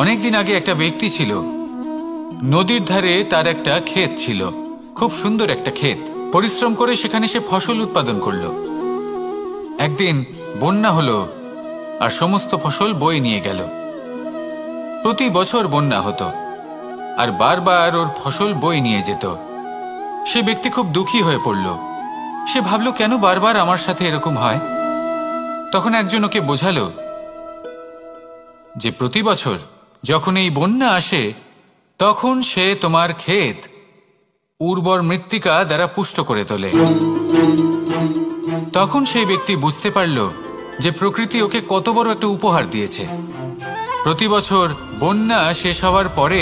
অনেকদিন আগে একটা ব্যক্তি ছিল। নদীর ধারে তার একটা ক্ষেত ছিল, খুব সুন্দর একটা ক্ষেত। পরিশ্রম করে সেখানে সে ফসল উৎপাদন করলো। একদিন বন্যা হলো আর সমস্ত ফসল বয়ে নিয়ে গেল। প্রতি বছর বন্যা হতো আর বারবার ওর ফসল বয়ে নিয়ে যেত। সে ব্যক্তি খুব দুঃখী হয়ে পড়ল। সে ভাবল, কেন বারবার আমার সাথে এরকম হয়? তখন একজন ওকে বোঝালো যে প্রতি বছর যখন এই বন্যা আসে তখন সে তোমার ক্ষেত উর্বর মৃত্তিকা দ্বারা পুষ্ট করে তোলে। তখন সেই ব্যক্তি বুঝতে পারল যে প্রকৃতি ওকে কত বড় একটা উপহার দিয়েছে। প্রতি বছর বন্যা শেষ হওয়ার পরে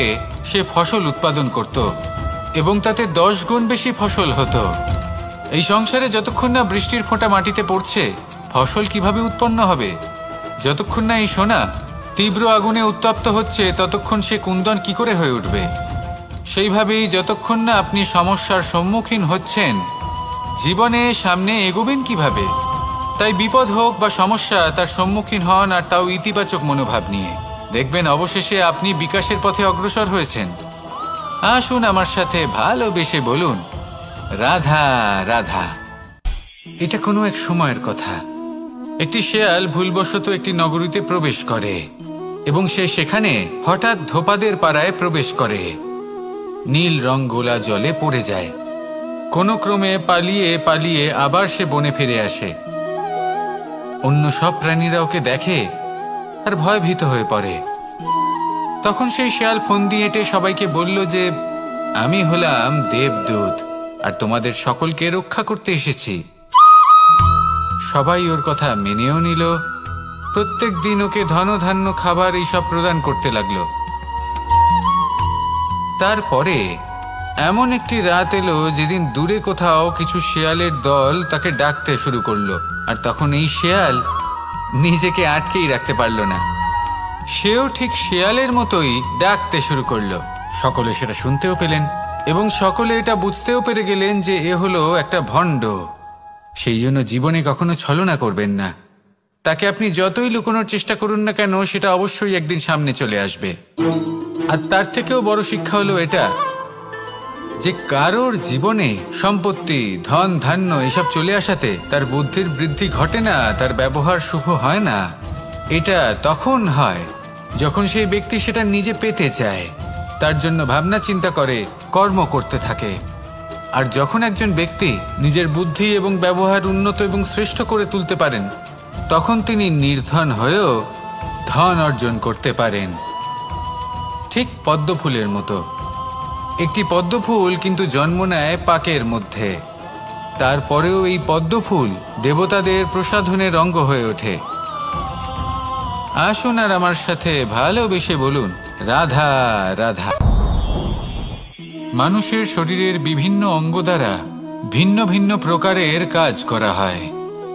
সে ফসল উৎপাদন করত এবং তাতে 10 গুণ বেশি ফসল হতো। এই সংসারে যতক্ষণ না বৃষ্টির ফোঁটা মাটিতে পড়ছে, ফসল কিভাবে উৎপন্ন হবে? যতক্ষণ না এই সোনা তীব্র আগুনে উত্তপ্ত হচ্ছে, ততক্ষণ সে কুন্দন কি করে হয়ে উঠবে? সেইভাবেই যতক্ষণ না আপনি সমস্যার সম্মুখীন হচ্ছেন, জীবনে সামনে এগোবেন কিভাবে? তাই বিপদ হোক বা সমস্যা, তার সম্মুখীন হন, আর তাও ইতিবাচক মনোভাব নিয়ে। দেখবেন অবশেষে আপনি বিকাশের পথে অগ্রসর হয়েছেন। আসুন আমার সাথে ভালোবেসে বলুন, রাধা রাধা। এটা কোনো এক সময়ের কথা। একটি শেয়াল ভুলবশত একটি নগরীতে প্রবেশ করে এবং সে সেখানে হঠাৎ ধোপাদের পাড়ায় প্রবেশ করে। নীল রং গোলা জলে পড়ে যায়। কোনো ক্রমে পালিয়ে পালিয়ে আবার সে বনে ফিরে আসে। অন্য সব প্রাণীরা ওকে দেখে আর ভয়ভীত হয়ে পড়ে। তখন সেই শেয়াল ফোন দিয়ে এটে সবাইকে বলল যে, আমি হলাম দেবদূত আর তোমাদের সকলকে রক্ষা করতে এসেছি। সবাই ওর কথা মেনেও নিল। প্রত্যেক দিন ওকে ধনধান্য খাবার এইসব প্রদান করতে লাগলো। তারপরে এমন একটি রাত এলো যেদিন দূরে কোথাও কিছু শেয়ালের দল তাকে ডাকতে শুরু করলো। আর তখন এই শেয়াল নিজেকে আটকেই রাখতে পারল না। সেও ঠিক শেয়ালের মতোই ডাকতে শুরু করলো। সকলে সেটা শুনতেও পেলেন এবং সকলে এটা বুঝতেও পেরে গেলেন যে এ হলো একটা ভণ্ড। সেই জন্য জীবনে কখনো ছলনা করবেন না। তাকে আপনি যতই লুকোনোর চেষ্টা করুন না কেন, সেটা অবশ্যই একদিন সামনে চলে আসবে। আর তার থেকেও বড় শিক্ষা হলো এটা যে কারোর জীবনে সম্পত্তি, ধন ধান্য এসব চলে আসাতে তার বুদ্ধির বৃদ্ধি ঘটে না, তার ব্যবহার শুভ হয় না। এটা তখন হয় যখন সেই ব্যক্তি সেটা নিজে পেতে চায়, তার জন্য ভাবনা চিন্তা করে, কর্ম করতে থাকে। আর যখন একজন ব্যক্তি নিজের বুদ্ধি এবং ব্যবহার উন্নত এবং শ্রেষ্ঠ করে তুলতে পারেন, তখন তিনি নির্ধন হয়েও ধন অর্জন করতে পারেন। ঠিক পদ্মফুলের মতো। একটি পদ্মফুল কিন্তু জন্ম নেয় পাকের মধ্যে। তারপরেও এই পদ্মফুল দেবতাদের প্রসাধনের অঙ্গ হয়ে ওঠে। আসুন আর আমার সাথে ভালোবেসে বলুন, রাধা রাধা। মানুষের শরীরের বিভিন্ন অঙ্গ দ্বারা ভিন্ন ভিন্ন প্রকারের কাজ করা হয়।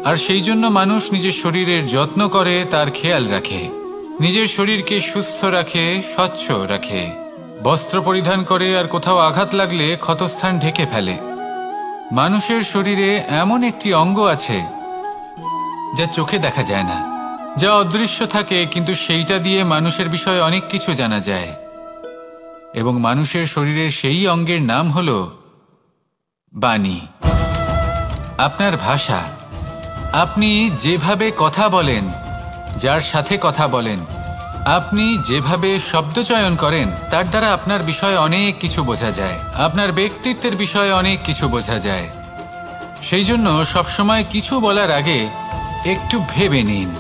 আর সেই জন্য মানুষ নিজের শরীরের যত্ন করে, তার খেয়াল রাখে, নিজের শরীরকে সুস্থ রাখে, স্বচ্ছ রাখে, বস্ত্র পরিধান করে, আর কোথাও আঘাত লাগলে ক্ষতস্থান ঢেকে ফেলে। মানুষের শরীরে এমন একটি অঙ্গ আছে যা চোখে দেখা যায় না, যা অদৃশ্য থাকে, কিন্তু সেইটা দিয়ে মানুষের বিষয়ে অনেক কিছু জানা যায়। এবং মানুষের শরীরের সেই অঙ্গের নাম হলো বাণী, আপনার ভাষা। আপনি যেভাবে কথা বলেন, যার সাথে কথা বলেন, আপনি যেভাবে শব্দ চয়ন করেন, তার দ্বারা আপনার বিষয়ে অনেক কিছু বোঝা যায়, আপনার ব্যক্তিত্বের বিষয়ে অনেক কিছু বোঝা যায়। সেই জন্য সবসময় কিছু বলার আগে একটু ভেবে নিন,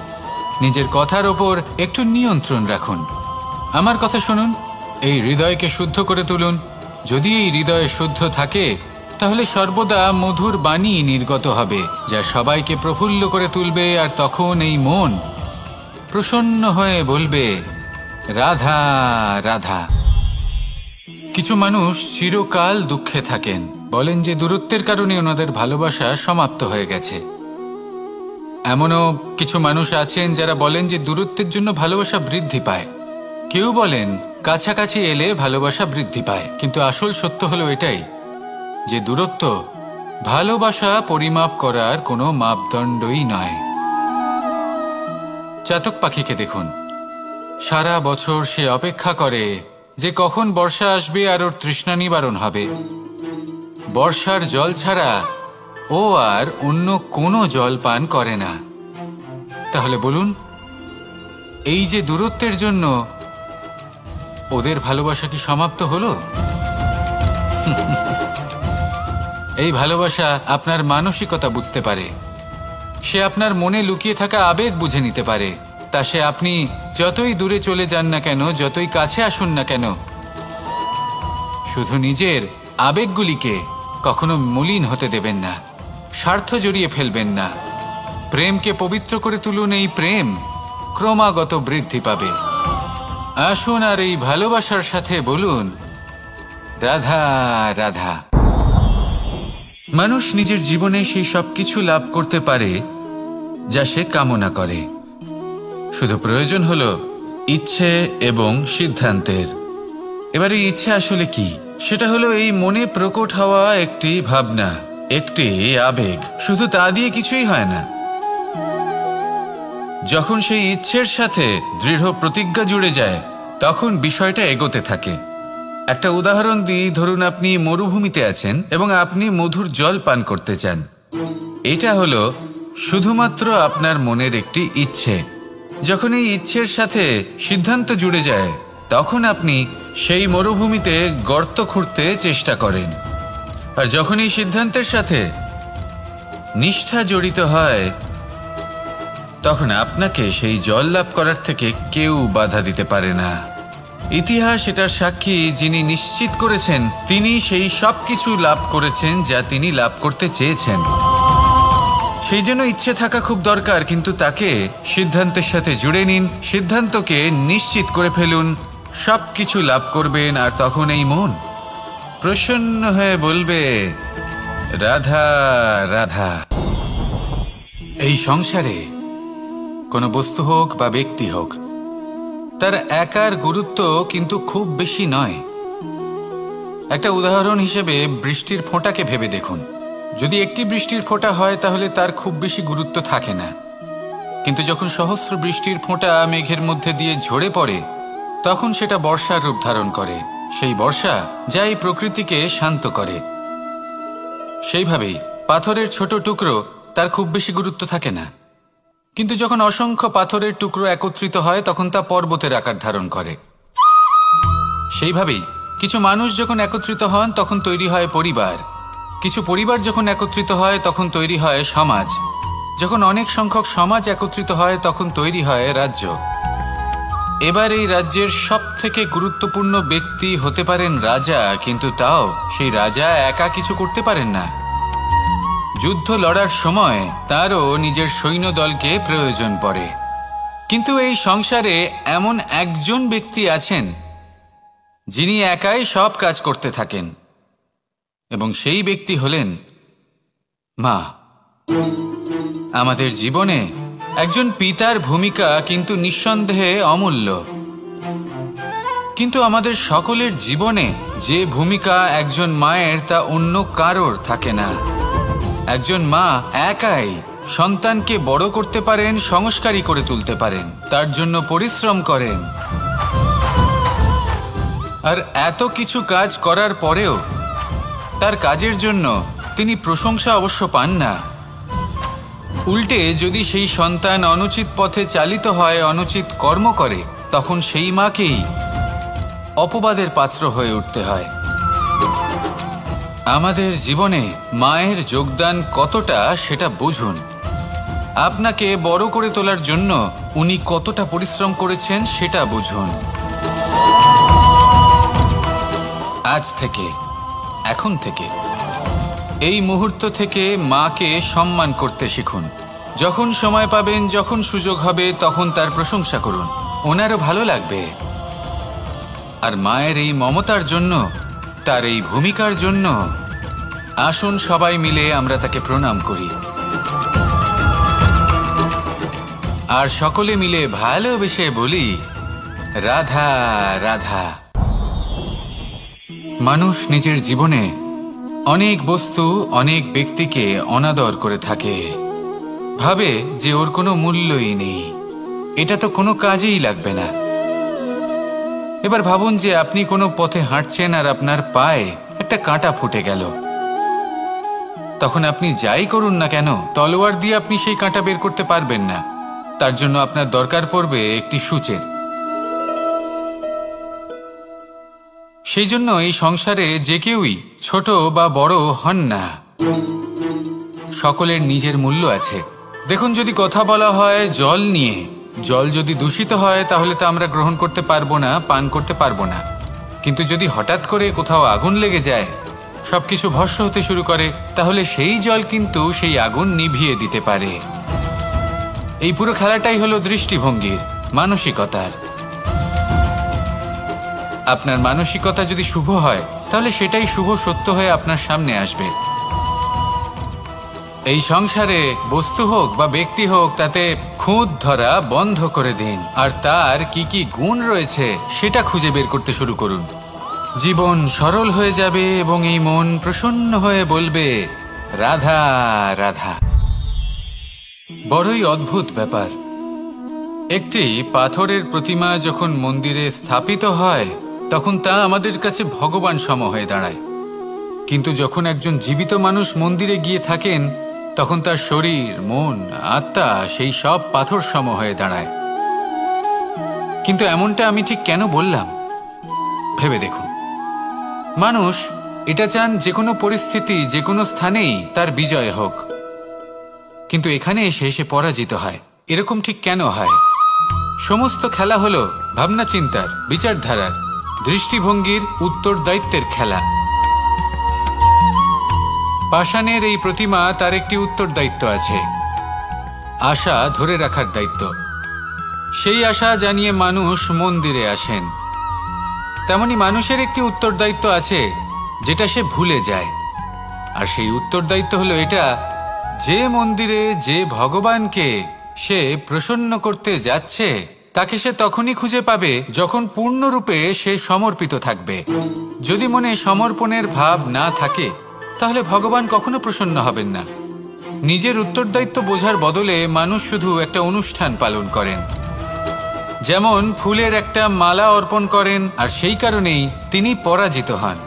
নিজের কথার ওপর একটু নিয়ন্ত্রণ রাখুন। আমার কথা শুনুন, এই হৃদয়কে শুদ্ধ করে তুলুন। যদি এই হৃদয় শুদ্ধ থাকে, তাহলে সর্বদা মধুর বাণী নির্গত হবে, যা সবাইকে প্রফুল্ল করে তুলবে। আর তখন এই মন প্রসন্ন হয়ে বলবে, রাধা রাধা। কিছু মানুষ চিরকাল দুঃখে থাকেন, বলেন যে দূরত্বের কারণে ওনাদের ভালোবাসা সমাপ্ত হয়ে গেছে। এমনও কিছু মানুষ আছেন যারা বলেন যে দূরত্বের জন্য ভালোবাসা বৃদ্ধি পায়। কেউ বলেন কাছাকাছি এলে ভালোবাসা বৃদ্ধি পায়। কিন্তু আসল সত্য হলো এটাই যে দূরত্ব ভালোবাসা পরিমাপ করার কোনো মাপদণ্ডই নয়। চাতক পাখিকে দেখুন, সারা বছর সে অপেক্ষা করে যে কখন বর্ষা আসবে আর ওর তৃষ্ণা নিবারণ হবে। বর্ষার জল ছাড়া ও আর অন্য কোনো জল পান করে না। তাহলে বলুন, এই যে দূরত্বের জন্য ওদের ভালোবাসা কি সমাপ্ত হলো? এই ভালোবাসা আপনার মানসিকতা বুঝতে পারে, সে আপনার মনে লুকিয়ে থাকা আবেগ বুঝে নিতে পারে। তা সে আপনি যতই দূরে চলে যান না কেন, যতই কাছে আসুন না কেন, শুধু নিজের আবেগগুলিকে কখনো মলিন হতে দেবেন না, স্বার্থ জড়িয়ে ফেলবেন না। প্রেমকে পবিত্র করে তুলুন, এই প্রেম ক্রমাগত বৃদ্ধি পাবে। আসুন আর এই ভালোবাসার সাথে বলুন, রাধা রাধা। মানুষ নিজের জীবনে সেই সব কিছু লাভ করতে পারে যা সে কামনা করে। শুধু প্রয়োজন হলো ইচ্ছে এবং সিদ্ধান্তের। এবার এই ইচ্ছে আসলে কি? সেটা হলো এই মনে প্রকট হওয়া একটি ভাবনা, একটি আবেগ। শুধু তা দিয়ে কিছুই হয় না। যখন সেই ইচ্ছের সাথে দৃঢ় প্রতিজ্ঞা জুড়ে যায়, তখন বিষয়টা এগোতে থাকে। একটা উদাহরণ দিই, ধরুন আপনি মরুভূমিতে আছেন এবং আপনি মধুর জল পান করতে চান। এটা হলো শুধুমাত্র আপনার মনের একটি ইচ্ছে। যখন এই ইচ্ছের সাথে সিদ্ধান্ত জুড়ে যায়, তখন আপনি সেই মরুভূমিতে গর্ত খুঁড়তে চেষ্টা করেন। আর যখন এই সিদ্ধান্তের সাথে নিষ্ঠা জড়িত হয়, তখন আপনাকে সেই জল লাভ করার থেকে কেউ বাধা দিতে পারে না। ইতিহাস এটার সাক্ষী, যিনি নিশ্চিত করেছেন তিনি সেই সব কিছু লাভ করেছেন যা তিনি লাভ করতে চেয়েছেন। সেই জন্য ইচ্ছে থাকা খুব দরকার, কিন্তু তাকে সিদ্ধান্তের সাথে জুড়ে নিন, সিদ্ধান্তকে নিশ্চিত করে ফেলুন, সব কিছু লাভ করবেন। আর তখন এই মন প্রসন্ন হয়ে বলবে, রাধা রাধা। এই সংসারে কোনো বস্তু হোক বা ব্যক্তি হোক, তার একার গুরুত্ব কিন্তু খুব বেশি নয়। একটা উদাহরণ হিসেবে বৃষ্টির ফোঁটাকে ভেবে দেখুন। যদি একটি বৃষ্টির ফোঁটা হয় তাহলে তার খুব বেশি গুরুত্ব থাকে না, কিন্তু যখন সহস্র বৃষ্টির ফোঁটা মেঘের মধ্যে দিয়ে ঝরে পড়ে, তখন সেটা বর্ষার রূপ ধারণ করে। সেই বর্ষা যা এই প্রকৃতিকে শান্ত করে। সেইভাবেই পাথরের ছোট টুকরো, তার খুব বেশি গুরুত্ব থাকে না, কিন্তু যখন অসংখ্য পাথরের টুকরো একত্রিত হয় তখন তা পর্বতের আকার ধারণ করে। সেইভাবেই কিছু মানুষ যখন একত্রিত হন তখন তৈরি হয় পরিবার, কিছু পরিবার যখন একত্রিত হয় তখন তৈরি হয় সমাজ, যখন অনেক সংখ্যক সমাজ একত্রিত হয় তখন তৈরি হয় রাজ্য। এবার এই রাজ্যের সব থেকে গুরুত্বপূর্ণ ব্যক্তি হতে পারেন রাজা, কিন্তু তাও সেই রাজা একা কিছু করতে পারেন না। যুদ্ধ লড়ার সময় তারও নিজের সৈন্যদলকে প্রয়োজন পড়ে। কিন্তু এই সংসারে এমন একজন ব্যক্তি আছেন যিনি একাই সব কাজ করতে থাকেন, এবং সেই ব্যক্তি হলেন মা। আমাদের জীবনে একজন পিতার ভূমিকা কিন্তু নিঃসন্দেহে অমূল্য, কিন্তু আমাদের সকলের জীবনে যে ভূমিকা একজন মায়ের তা অন্য কারোর থাকে না। একজন মা একাই সন্তানকে বড় করতে পারেন, সংস্কারী করে তুলতে পারেন, তার জন্য পরিশ্রম করেন। আর এত কিছু কাজ করার পরেও তার কাজের জন্য তিনি প্রশংসা অবশ্য পান না। উল্টে যদি সেই সন্তান অনুচিত পথে চালিত হয়, অনুচিত কর্ম করে, তখন সেই মাকেই অপবাদের পাত্র হয়ে উঠতে হয়। আমাদের জীবনে মায়ের যোগদান কতটা সেটা বুঝুন। আপনাকে বড় করে তোলার জন্য উনি কতটা পরিশ্রম করেছেন সেটা বুঝুন। আজ থেকে, এখন থেকে, এই মুহূর্ত থেকে মাকে সম্মান করতে শিখুন। যখন সময় পাবেন, যখন সুযোগ হবে, তখন তার প্রশংসা করুন, ওনারও ভালো লাগবে। আর মায়ের এই মমতার জন্য, তার এই ভূমিকার জন্য আসুন সবাই মিলে আমরা তাকে প্রণাম করি, আর সকলে মিলে ভালোবেসে বলি, রাধা রাধা। মানুষ নিজের জীবনে অনেক বস্তু, অনেক ব্যক্তিকে অনাদর করে থাকে, ভাবে যে ওর কোনো মূল্যই নেই, এটা তো কোনো কাজেই লাগবে না। এবার ভাবুন যে আপনি কোনো পথে হাঁটছেন আর আপনার পায়ে একটা কাঁটা ফুটে গেল। তখন আপনি যাই করুন না কেন, তলোয়ার দিয়ে আপনি সেই কাঁটা বের করতে পারবেন না। তার জন্য আপনার দরকার পড়বে একটি সূচের। সেই জন্য এই সংসারে যে কেউই ছোট বা বড় হন না, সকলের নিজের মূল্য আছে। দেখুন, যদি কথা বলা হয় জল নিয়ে, জল যদি দূষিত হয় তাহলে তা আমরা গ্রহণ করতে পারবো না, পান করতে পারবো না। কিন্তু যদি হঠাৎ করে কোথাও আগুন লেগে যায়, সবকিছু ভস্ম হতে শুরু করে, তাহলে সেই জল কিন্তু সেই আগুন নিভিয়ে দিতে পারে। এই পুরো খেলাটাই হলো দৃষ্টিভঙ্গির, মানসিকতার। আপনার মানসিকতা যদি শুভ হয় তাহলে সেটাই শুভ সত্য হয়ে আপনার সামনে আসবে। এই সংসারে বস্তু হোক বা ব্যক্তি হোক, তাতে খুঁত ধরা বন্ধ করে দিন আর তার কি কি গুণ রয়েছে সেটা খুঁজে বের করতে শুরু করুন। জীবন সরল হয়ে যাবে এবং এই মন প্রসন্ন হয়ে বলবে, রাধা রাধা। বড়ই অদ্ভুত ব্যাপার। একটি পাথরের প্রতিমা যখন মন্দিরে স্থাপিত হয় তখন তা আমাদের কাছে ভগবান সম হয়ে দাঁড়ায়। কিন্তু যখন একজন জীবিত মানুষ মন্দিরে গিয়ে থাকেন তখন তার শরীর, মন, আত্মা সেই সব পাথর সম হয়ে দাঁড়ায়। কিন্তু এমনটা আমি ঠিক কেন বললাম ভেবে দেখুন। মানুষ এটা চান যে কোনো পরিস্থিতি, যে কোনো স্থানেই তার বিজয় হোক, কিন্তু এখানে এসে সে পরাজিত হয়। এরকম ঠিক কেন হয়? সমস্ত খেলা হলো ভাবনা চিন্তার, বিচারধারার, দৃষ্টিভঙ্গির, উত্তরদায়িত্বের খেলা। পাষাণের এই প্রতিমা, তার একটি উত্তরদায়িত্ব আছে, আশা ধরে রাখার দায়িত্ব। সেই আশা জানিয়ে মানুষ মন্দিরে আসেন। তেমনি মানুষের একটি উত্তরদায়িত্ব আছে যেটা সে ভুলে যায়। আর সেই উত্তরদায়িত্ব হলো এটা, যে মন্দিরে যে ভগবানকে সে প্রসন্ন করতে যাচ্ছে তাকে সে তখনই খুঁজে পাবে যখন পূর্ণরূপে সে সমর্পিত থাকবে। যদি মনে সমর্পণের ভাব না থাকে তাহলে ভগবান কখনো প্রসন্ন হবেন না। নিজের উত্তরদায়িত্ব বোঝার বদলে মানুষ শুধু একটা অনুষ্ঠান পালন করেন। যেমন ফুলের একটা মালা অর্পণ করেন আর সেই কারণেই তিনি পরাজিত হন।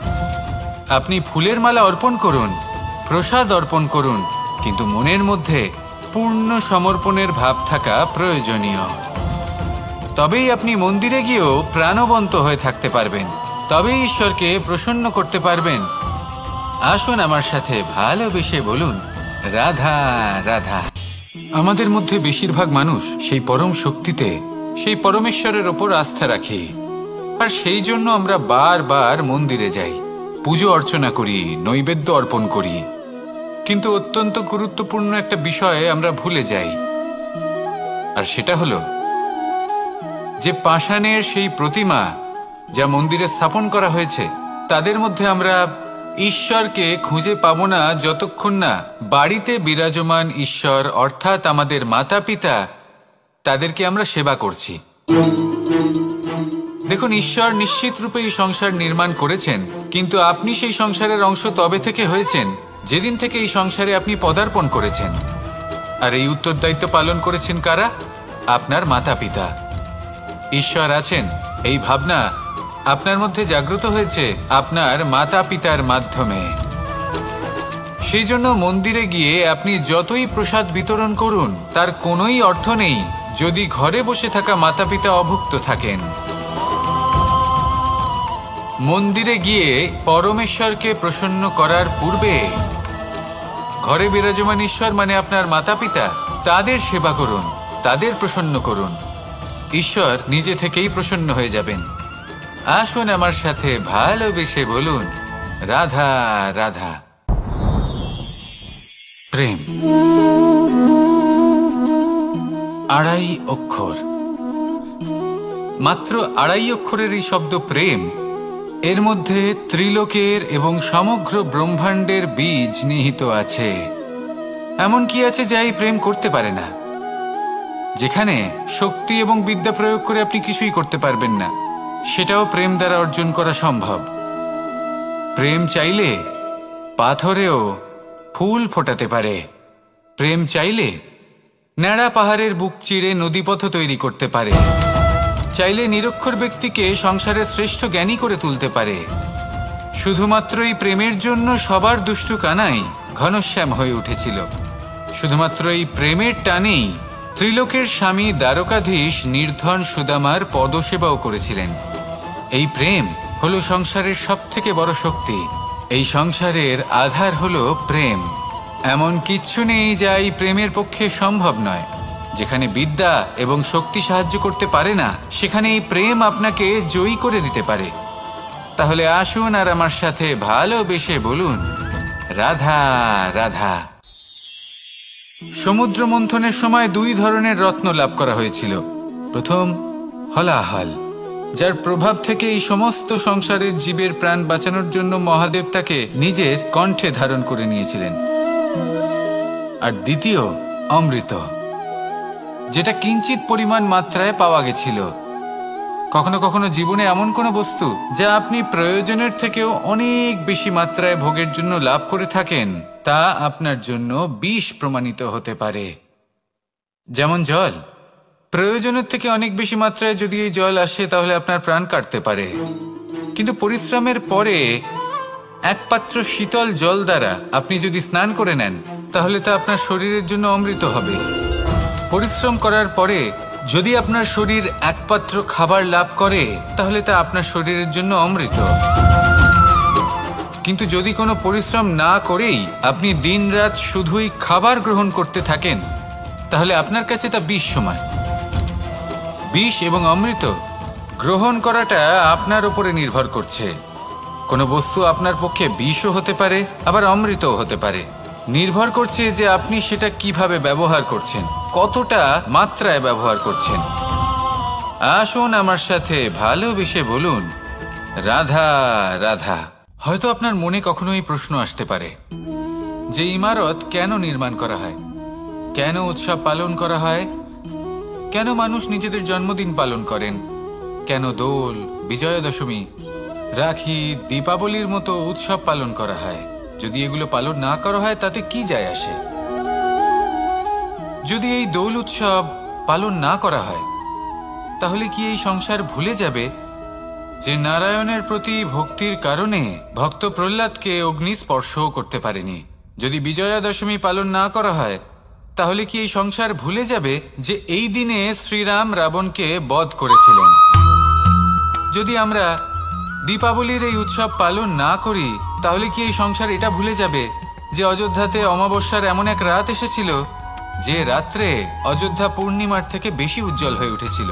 আপনি ফুলের মালা অর্পণ করুন, প্রসাদ অর্পণ করুন, কিন্তু মনের মধ্যে পূর্ণ সমর্পণের ভাব থাকা প্রয়োজনীয়। তবেই আপনি মন্দিরে গিয়েও প্রাণবন্ত হয়ে থাকতে পারবেন, তবেই ঈশ্বরকে প্রসন্ন করতে পারবেন। আসুন আমার সাথে ভালোবেসে বলুন, রাধা রাধা। আমাদের মধ্যে বেশিরভাগ মানুষ সেই পরম শক্তিতে, সেই পরমেশ্বরের ওপর আস্থা রাখি, আর সেই জন্য আমরা বারবার মন্দিরে যাই, পুজো অর্চনা করি, নৈবেদ্য অর্পণ করি। কিন্তু অত্যন্ত গুরুত্বপূর্ণ একটা বিষয়ে আমরা ভুলে যাই, আর সেটা হলো যে পাষাণের সেই প্রতিমা যা মন্দিরে স্থাপন করা হয়েছে, তাদের মধ্যে আমরা ঈশ্বরকে খুঁজে পাবো না যতক্ষণ না বাড়িতে বিরাজমান ঈশ্বর অর্থাৎ আমাদের মাতা পিতা, তাদেরকে আমরা সেবা করছি। দেখুন, ঈশ্বর নিশ্চিত রূপে এই সংসার নির্মাণ করেছেন, কিন্তু আপনি সেই সংসারের অংশ তবে থেকে হয়েছেন যেদিন থেকে এই সংসারে আপনি পদার্পণ করেছেন। আর এই উত্তরদায়িত্ব পালন করেছেন কারা? আপনার মাতা পিতা। ঈশ্বর আছেন এই ভাবনা আপনার মধ্যে জাগ্রত হয়েছে আপনার মাতা পিতার মাধ্যমে। সেই জন্য মন্দিরে গিয়ে আপনি যতই প্রসাদ বিতরণ করুন তার কোনোই অর্থ নেই যদি ঘরে বসে থাকা মাতা পিতা অভুক্ত থাকেন। মন্দিরে গিয়ে পরমেশ্বরকে প্রসন্ন করার পূর্বে ঘরে বিরাজমান ঈশ্বর মানে আপনার মাতা পিতা, তাদের সেবা করুন, তাদের প্রসন্ন করুন। ঈশ্বর নিজে থেকেই প্রসন্ন হয়ে যাবেন। আসুন আমার সাথে ভালোবেসে বলুন, রাধা রাধা। প্রেম 2.5 অক্ষর, মাত্র 2.5 অক্ষরের এই শব্দ প্রেম, এর মধ্যে ত্রিলোকের এবং সমগ্র ব্রহ্মাণ্ডের বীজ নিহিত আছে। এমন কি আছে যা এই প্রেম করতে পারে না? যেখানে শক্তি এবং বিদ্যা প্রয়োগ করে আপনি কিছুই করতে পারবেন না, সেটাও প্রেম দ্বারা অর্জন করা সম্ভব। প্রেম চাইলে পাথরেও ফুল ফোটাতে পারে। প্রেম চাইলে ন্যাড়া পাহাড়ের বুক চিরে নদীপথ তৈরি করতে পারে। চাইলে নিরক্ষর ব্যক্তিকে সংসারের শ্রেষ্ঠ জ্ঞানী করে তুলতে পারে। শুধুমাত্র এই প্রেমের জন্য সবার দুষ্টু কানাই ঘনশ্যাম হয়ে উঠেছিল। শুধুমাত্র এই প্রেমের টানেই ত্রিলোকের স্বামী দ্বারকাধীশ নির্ধন সুদামার পদসেবাও করেছিলেন। এই প্রেম হলো সংসারের সবথেকে বড় শক্তি। এই সংসারের আধার হলো প্রেম। এমন কিচ্ছু নেই যা এই প্রেমের পক্ষে সম্ভব নয়। যেখানে বিদ্যা এবং শক্তি সাহায্য করতে পারে না, সেখানে এই প্রেম আপনাকে জয়ী করে দিতে পারে। তাহলে আসুন আর আমার সাথে ভালোবেসে বলুন, রাধা রাধা। সমুদ্র মন্থনের সময় দুই ধরনের রত্ন লাভ করা হয়েছিল। প্রথম হলাহল, যার প্রভাব থেকে এই সমস্ত সংসারের জীবের প্রাণ বাঁচানোর জন্য মহাদেব তাকে নিজের কণ্ঠে ধারণ করে নিয়েছিলেন। আর দ্বিতীয় অমৃত, যেটা কিঞ্চিত পরিমাণ মাত্রায় পাওয়া গেছিল। কখনো কখনো জীবনে এমন কোনো বস্তু যা আপনি প্রয়োজনের থেকেও অনেক বেশি মাত্রায় ভোগের জন্য লাভ করে থাকেন, তা আপনার জন্য বিষ প্রমাণিত হতে পারে। যেমন জল, প্রয়োজনের থেকে অনেক বেশি মাত্রায় যদি এই জল আসে তাহলে আপনার প্রাণ কাটতে পারে। কিন্তু পরিশ্রমের পরে এক পাত্র শীতল জল দ্বারা আপনি যদি স্নান করে নেন, তাহলে তা আপনার শরীরের জন্য অমৃত হবে। পরিশ্রম করার পরে যদি আপনার শরীর এক পাত্র খাবার লাভ করে, তাহলে তা আপনার শরীরের জন্য অমৃত। কিন্তু যদি কোনো পরিশ্রম না করেই আপনি দিনরাত শুধুই খাবার গ্রহণ করতে থাকেন, তাহলে আপনার কাছে তা বিষ সমান। বিষ এবং অমৃত গ্রহণ করাটা আপনার উপরে নির্ভর করছে। কোনো বস্তু আপনার পক্ষে বিষও হতে পারে, আবার অমৃতও হতে পারে। নির্ভর করছে যে আপনি সেটা কিভাবে ব্যবহার করছেন, কতটা মাত্রায় ব্যবহার করছেন। আসুন আমার সাথে ভালোবেসে বলুন, রাধা রাধা। হয়তো আপনার মনে কখনো এই প্রশ্ন আসতে পারে যে ইমারত কেন নির্মাণ করা হয়, কেন উৎসব পালন করা হয়, কেন মানুষ নিজেদের জন্মদিন পালন করেন, কেন দোল, বিজয়া দশমী, রাখি, দীপাবলির মতো উৎসব পালন করা হয়। যদি এগুলো পালন না করা হয় তাতে কি যায় আসে? যদি এই দোল উৎসব পালন না করা হয়, তাহলে কি এই সংসার ভুলে যাবে যে নারায়ণের প্রতি ভক্তির কারণে ভক্ত প্রহ্লাদকে অগ্নি স্পর্শও করতে পারেনি? যদি বিজয়া দশমী পালন না করা হয়, তাহলে কি এই সংসার ভুলে যাবে যে এই দিনে শ্রীরাম রাবণকে বধ করেছিলেন? যদি আমরা দীপাবলির এই উৎসব পালন না করি, তাহলে কি এই সংসার এটা ভুলে যাবে যে অযোধ্যাতে অমাবস্যার এমন এক রাত এসেছিল যে রাত্রে অযোধ্যা পূর্ণিমার থেকে বেশি উজ্জ্বল হয়ে উঠেছিল?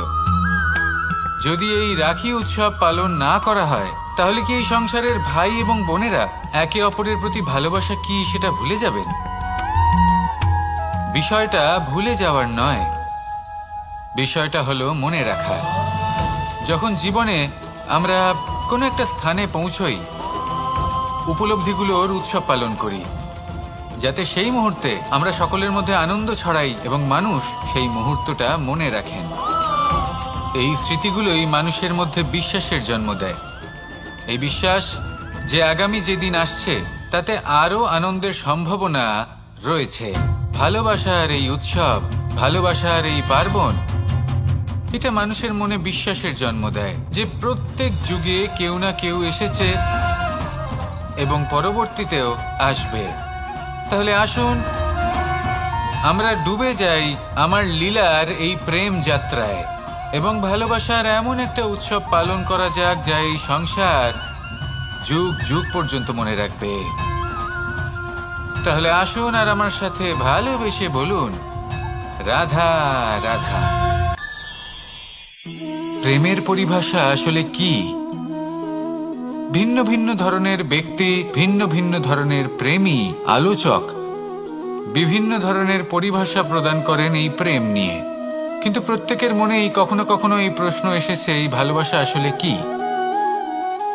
যদি এই রাখি উৎসব পালন না করা হয়, তাহলে কি এই সংসারের ভাই এবং বোনেরা একে অপরের প্রতি ভালোবাসা কি সেটা ভুলে যাবেন? বিষয়টা ভুলে যাওয়ার নয়, বিষয়টা হলো মনে রাখা। যখন জীবনে আমরা কোনো একটা স্থানে পৌঁছই, উপলব্ধিগুলোর উৎসব পালন করি, যাতে সেই মুহূর্তে আমরা সকলের মধ্যে আনন্দ ছড়াই এবং মানুষ সেই মুহূর্তটা মনে রাখেন। এই স্মৃতিগুলোই মানুষের মধ্যে বিশ্বাসের জন্ম দেয়। এই বিশ্বাস যে আগামী যেদিন আসছে তাতে আরও আনন্দের সম্ভাবনা রয়েছে। ভালোবাসার এই উৎসব, ভালোবাসার এই পার্বণ, এটা মানুষের মনে বিশ্বাসের জন্ম দেয় যে প্রত্যেক যুগে কেউ না কেউ এসেছে এবং পরবর্তীতেও আসবে। তাহলে আসুন আমরা ডুবে যাই আমার লীলার এই প্রেম যাত্রায় এবং ভালোবাসার এমন একটা উৎসব পালন করা যাক যা এই সংসার যুগ যুগ পর্যন্ত মনে রাখবে। তাহলে আসুন আর আমার সাথে ভালোবেসে বলুন, রাধা রাধা। প্রেমের পরিভাষা আসলে কি? ভিন্ন ভিন্ন ধরনের ব্যক্তি, ভিন্ন ভিন্ন ধরনের প্রেমী আলোচক বিভিন্ন ধরনের পরিভাষা প্রদান করেন এই প্রেম নিয়ে। কিন্তু প্রত্যেকের মনেই কখনো কখনো এই প্রশ্ন এসেছে, এই ভালোবাসা আসলে কি?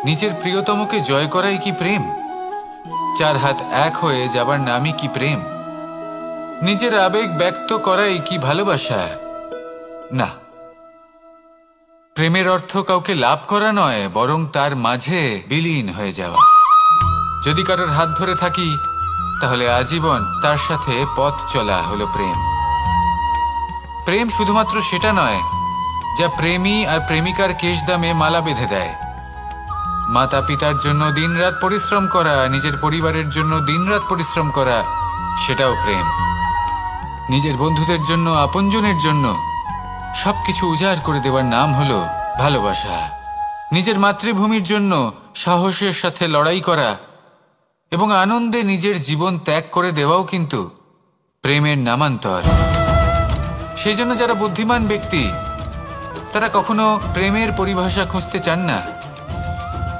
নিজের প্রিয়তমকে জয় করাই কি প্রেম? চার হাত এক হয়ে যাবার নামই কি প্রেম? নিজের আবেগ ব্যক্ত করাই কি ভালোবাসা? না, প্রেমের অর্থ কাউকে লাভ করা নয়, বরং তার মাঝে বিলীন হয়ে যাওয়া। যদি কারোর হাত ধরে থাকি, তাহলে আজীবন তার সাথে পথ চলা হলো প্রেম। প্রেম শুধুমাত্র সেটা নয় যা প্রেমী আর প্রেমিকার কেশদামে মালা বেঁধে দেয়। মাতা পিতার জন্য দিনরাত পরিশ্রম করা, নিজের পরিবারের জন্য দিনরাত পরিশ্রম করা, সেটাও প্রেম। নিজের বন্ধুদের জন্য, আপনজনের জন্য সবকিছু উজাড় করে দেওয়ার নাম হলো ভালোবাসা। নিজের মাতৃভূমির জন্য সাহসের সাথে লড়াই করা এবং আনন্দে নিজের জীবন ত্যাগ করে দেওয়াও কিন্তু প্রেমের নামান্তর। সেই জন্য যারা বুদ্ধিমান ব্যক্তি তারা কখনো প্রেমের পরিভাষা খুঁজতে চান না,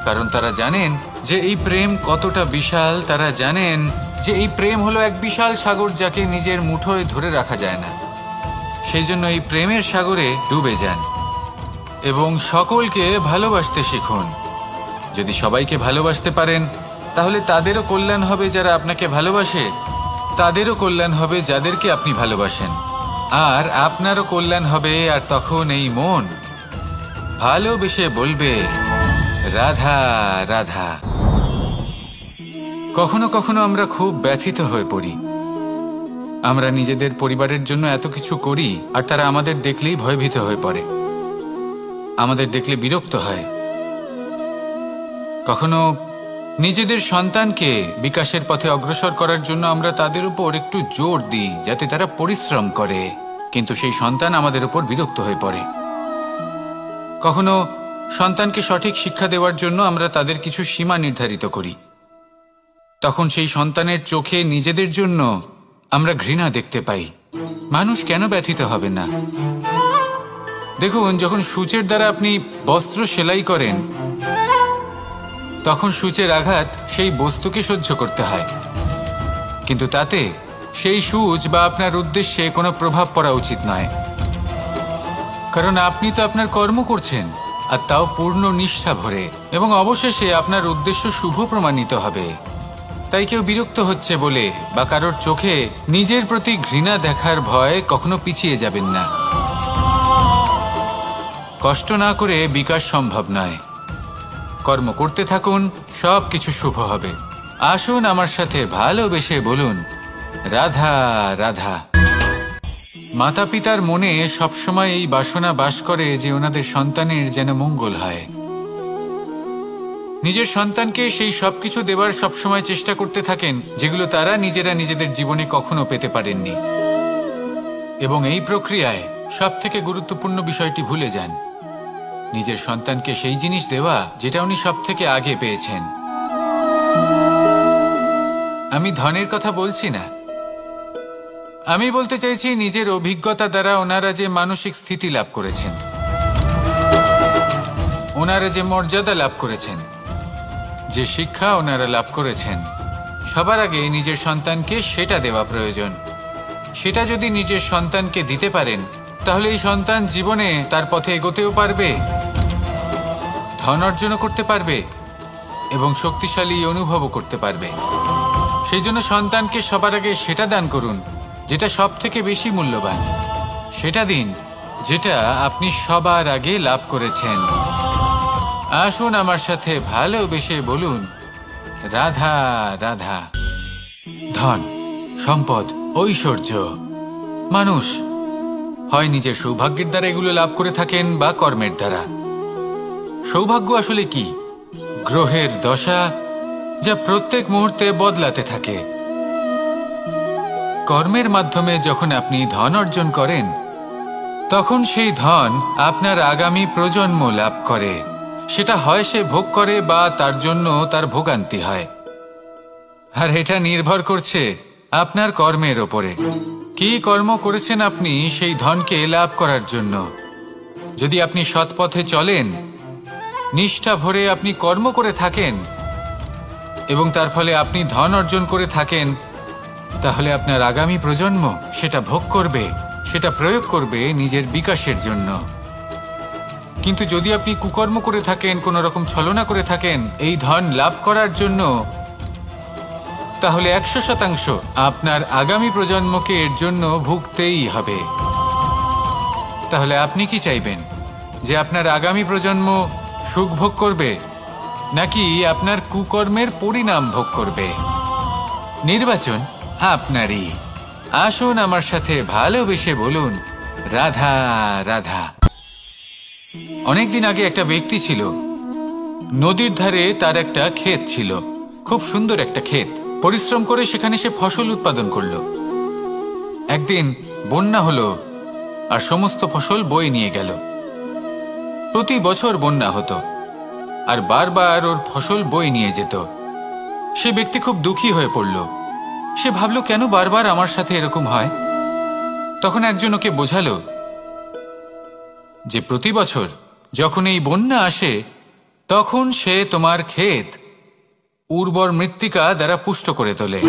কারণ তারা জানেন যে এই প্রেম কতটা বিশাল। তারা জানেন যে এই প্রেম হলো এক বিশাল সাগর, যাকে নিজের মুঠোয় ধরে রাখা যায় না। সেই জন্য এই প্রেমের সাগরে ডুবে যান এবং সকলকে ভালোবাসতে শিখুন। যদি সবাইকে ভালোবাসতে পারেন তাহলে তাদেরও কল্যাণ হবে, যারা আপনাকে ভালোবাসে তাদেরও কল্যাণ হবে যাদেরকে আপনি ভালোবাসেন, আর আপনারও কল্যাণ হবে। আর তখন এই মন ভালোবেসে বলবে, রাধা রাধা। কখনো কখনো আমরা খুব ব্যথিত হয়ে পড়ি। আমরা নিজেদের পরিবারের জন্য এত কিছু করি আর তারা আমাদের দেখলেই ভয়ভীত হয়ে পড়ে, আমাদের দেখলে বিরক্ত হয়। কখনো নিজেদের সন্তানকে বিকাশের পথে অগ্রসর করার জন্য আমরা তাদের উপর একটু জোর দিই যাতে তারা পরিশ্রম করে, কিন্তু সেই সন্তান আমাদের উপর বিরক্ত হয়ে পড়ে। কখনো সন্তানকে সঠিক শিক্ষা দেওয়ার জন্য আমরা তাদের কিছু সীমা নির্ধারিত করি, তখন সেই সন্তানের চোখে নিজেদের জন্য আমরা ঘৃণা দেখতে পাই। মানুষ কেন ব্যথিত হবে না? দেখুন, যখন সূচের দ্বারা আপনি বস্ত্র সেলাই করেন তখন সূচের আঘাত সেই বস্তুকে সহ্য করতে হয়, কিন্তু তাতে সেই সূচ বা আপনার উদ্দেশ্যে কোনো প্রভাব পড়া উচিত নয়, কারণ আপনি তো আপনার কর্ম করছেন, আর তাও পূর্ণ নিষ্ঠা ভরে, এবং অবশেষে আপনার উদ্দেশ্য শুভ প্রমাণিত হবে। তাই কেউ বিরক্ত হচ্ছে বলে বা কারোর চোখে নিজের প্রতি ঘৃণা দেখার ভয় কখনো পিছিয়ে যাবেন না। কষ্ট না করে বিকাশ সম্ভব নয়। কর্ম করতে থাকুন, সব কিছু শুভ হবে। আসুন আমার সাথে ভালোবেসে বলুন, রাধা রাধা। মাতা পিতার মনে সবসময় এই বাসনা বাস করে যে ওনাদের সন্তানের যেন মঙ্গল হয়। নিজের সন্তানকে সেই সবকিছু দেবার সবসময় চেষ্টা করতে থাকেন যেগুলো তারা নিজেরা নিজেদের জীবনে কখনো পেতে পারেননি, এবং এই প্রক্রিয়ায় সবথেকে গুরুত্বপূর্ণ বিষয়টি ভুলে যান, নিজের সন্তানকে সেই জিনিস দেওয়া যেটা উনি সবথেকে আগে পেয়েছেন। আমি ধনের কথা বলছি না, আমি বলতে চাইছি নিজের অভিজ্ঞতা দ্বারা ওনারা যে মানসিক স্থিতি লাভ করেছেন, ওনারা যে মর্যাদা লাভ করেছেন, যে শিক্ষা ওনারা লাভ করেছেন, সবার আগে নিজের সন্তানকে সেটা দেওয়া প্রয়োজন। সেটা যদি নিজের সন্তানকে দিতে পারেন তাহলে এই সন্তান জীবনে তার পথে এগোতেও পারবে, ধন অর্জনও করতে পারবে এবং শক্তিশালী অনুভবও করতে পারবে। সেই জন্য সন্তানকে সবার আগে সেটা দান করুন যেটা সব থেকে বেশি মূল্যবান। সেটা দিন যেটা আপনি সবার আগে লাভ করেছেন। আসুন আমার সাথে ভালোবেসে বলুন, রাধা রাধা। ধন, সম্পদ, ঐশ্বর্য, মানুষ হয় নিজের সৌভাগ্যের দ্বারা এগুলো লাভ করে থাকেন বা কর্মের দ্বারা। সৌভাগ্য আসলে কি? গ্রহের দশা যা প্রত্যেক মুহূর্তে বদলাতে থাকে। কর্মের মাধ্যমে যখন আপনি ধন অর্জন করেন তখন সেই ধন আপনার আগামী প্রজন্ম লাভ করে। সেটা হয় সে ভোগ করে বা তার জন্য তার ভোগান্তি হয়, আর এটা নির্ভর করছে আপনার কর্মের ওপরে। কি কর্ম করেছেন আপনি সেই ধনকে লাভ করার জন্য? যদি আপনি সৎ পথে চলেন, নিষ্ঠা ভরে আপনি কর্ম করে থাকেন এবং তার ফলে আপনি ধন অর্জন করে থাকেন, তাহলে আপনার আগামী প্রজন্ম সেটা ভোগ করবে, সেটা প্রয়োগ করবে নিজের বিকাশের জন্য। কিন্তু যদি আপনি কুকর্ম করে থাকেন, কোনো রকম ছলনা করে থাকেন এই ধন লাভ করার জন্য, তাহলে 100% আপনার আগামী প্রজন্মকে এর জন্য ভুগতেই হবে। তাহলে আপনি কি চাইবেন? যে আপনার আগামী প্রজন্ম সুখ ভোগ করবে নাকি আপনার কুকর্মের পরিণাম ভোগ করবে? নির্বাচন আপনারই। আসুন আমার সাথে ভালোবেসে বলুন, রাধা রাধা। অনেকদিন আগে একটা ব্যক্তি ছিল, নদীর ধারে তার একটা ক্ষেত ছিল, খুব সুন্দর একটা ক্ষেত। পরিশ্রম করে সেখানে সে ফসল উৎপাদন করলো। একদিন বন্যা হলো আর সমস্ত ফসল বয়ে নিয়ে গেল। প্রতি বছর বন্যা হতো আর বারবার ওর ফসল বয়ে নিয়ে যেত। সে ব্যক্তি খুব দুঃখী হয়ে পড়ল। সে ভাবল, কেন বারবার আমার সাথে এরকম হয়? তখন একজন ওকে বোঝালো যে প্রতি বছর যখন এই বন্যা আসে তখন সে তোমার ক্ষেত উর্বর মৃত্তিকা দ্বারা পুষ্ট করে তোলে।